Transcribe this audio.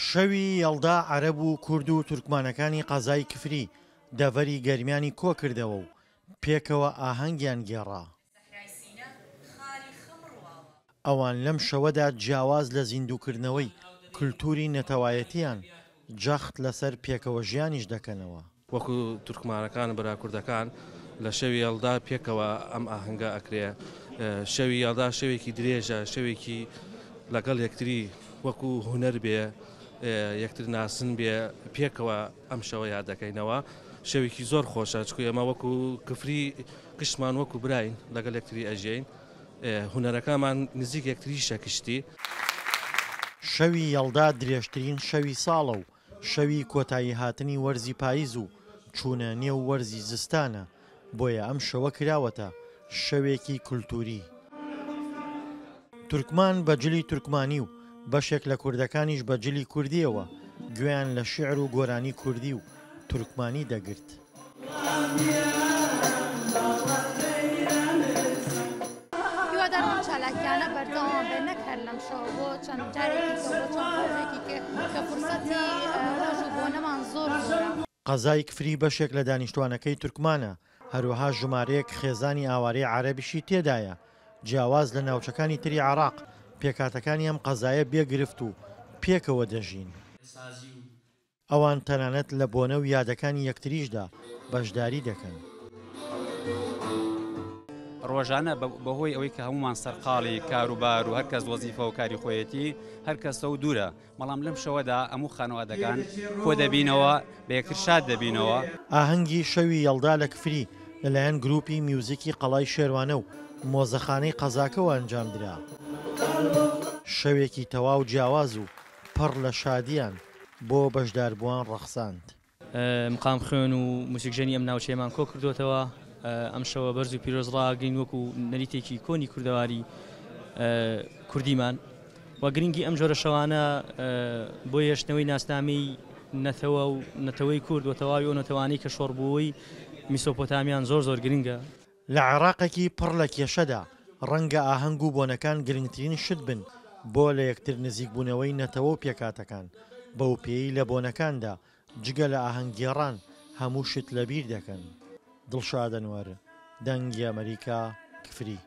شەوی یەڵدا عەرەب و کورد و تورکمانەکانی قەزای کفری دەڤەری گەرمیانی کۆ کردەوە و پێکەوە ئاهەنگیان گێڕا. ئەوان لەم شەوەدا جیاواز لە زیندووکردنەوەی کللتوری نەتەوایەتیان جەخت لەسەر پێکەوە ژیانیش دەکەنەوە. وەکو تورکمانەکان برا کوردەکان لە شەوی یەڵدا پێکەوە ئەم ئاهەنگە ئەکرێ. شەوی یەڵدا شەوێکی درێژە، شەوێکی لەگەڵ یەکتری وەکو هونەر بێ، یەکتر ناسن بێ، پێکەوە ئەم شەوە یاد دەکەینەوە. شەوێکی زۆر خۆشە، چکو ئێمە وەکو کفری کشتمان وەکو براین لەگەڵ یەکتری ئەژین، هونەرەکانمان نزیک یەکتری شەکشتی. شەوی یەڵدا درێژترین شەوی ساڵە و شەوی کۆتایی هاتنی وەرزی پاییز و چوونە نێو وەرزی زستانە، بۆیە ئەم شەوە کراوەتە شەوێکی کولتوری. تورکمان بەجلی تورکمانی و بەشێک لە کوردەکانیش بەجلی کوردیەوە گوێیان لە شیعر و گۆرانی کوردی و تورکمانی دەگرت. هیوادارم چالاکیانە بەردەوام بێ نەکرد لەم شەوە بۆ چەند جارێکی بۆ چەند ڕۆژێکی کە فرسەتی ڕۆژ و بۆنەمان زۆر زۆرە. قەزای کفری بەشێک لە دانیشتوانەکەی تورکمانە، هەروەها ژمارەیەک خێزانی ئاوارەی عەرەبیشی تێدایە. جیاواز لە ناوچەکانی تری عێراق پێکاتەکانی ئەم قەزایە بێگرفت و پێکەوە دەژین. ئەوان تەنانەت لە بۆنە و یادەکانی یەکتریشدا بەشداری دەکەن. ڕۆژانە بەهۆی ئەوەی کە هەمومان سەرقاڵی کاروبار و هەرکەس وەزیفە و کاری خۆیەتی هەرکەسە و دوورە، بەڵام لەم شەوەدا هەموو خانەوادەکان کۆ دەبینەوە، بە یەکتر شاد دەبینەوە. ئاهەنگی شەوی یەڵدا لە کفری لەلایەن گروپی میوزیکی قەڵای شێروانە و مۆزەخانەی قەزاکەوە ئەنجامدرا. شەوێکی تەواو جیاواز و پڕ لە شادیان بۆ بەشداربووان ڕەخساند. مقام خوێن و موسیقژێنی ئەم ناوچەیەمان کۆ کردوتەوە. ئەم شەوە بەرز و پیرۆزڕاگەین وەکو نەریتێکی کۆنی کوردەواری کوردیمان و گرنگی ئەم جۆرە شەوانە بۆ هێشتنەوەی ناسنامەی نەتەوە و نەتەوەی کورد و تەواوی ئەو نەتەوانەی کە شۆڕبووەی میسۆپۆتامیان زۆر زۆر گرنگە. لە عێراقێکی پڕ لە کێشەدا ڕەنگە ئاهەنگ و بۆنەکان گرنگترین شت بن بۆ لە یەکتر نزیکبوونەوەی نەتەوە و پێکاتەکان. بەو پێی لە بۆنەکاندا جگە لە ئاهەنگگێڕان هەموو شت لەبیر دەکەن. دڵشاد ئەنوەر، دەنگی ئەمریکا، کفری.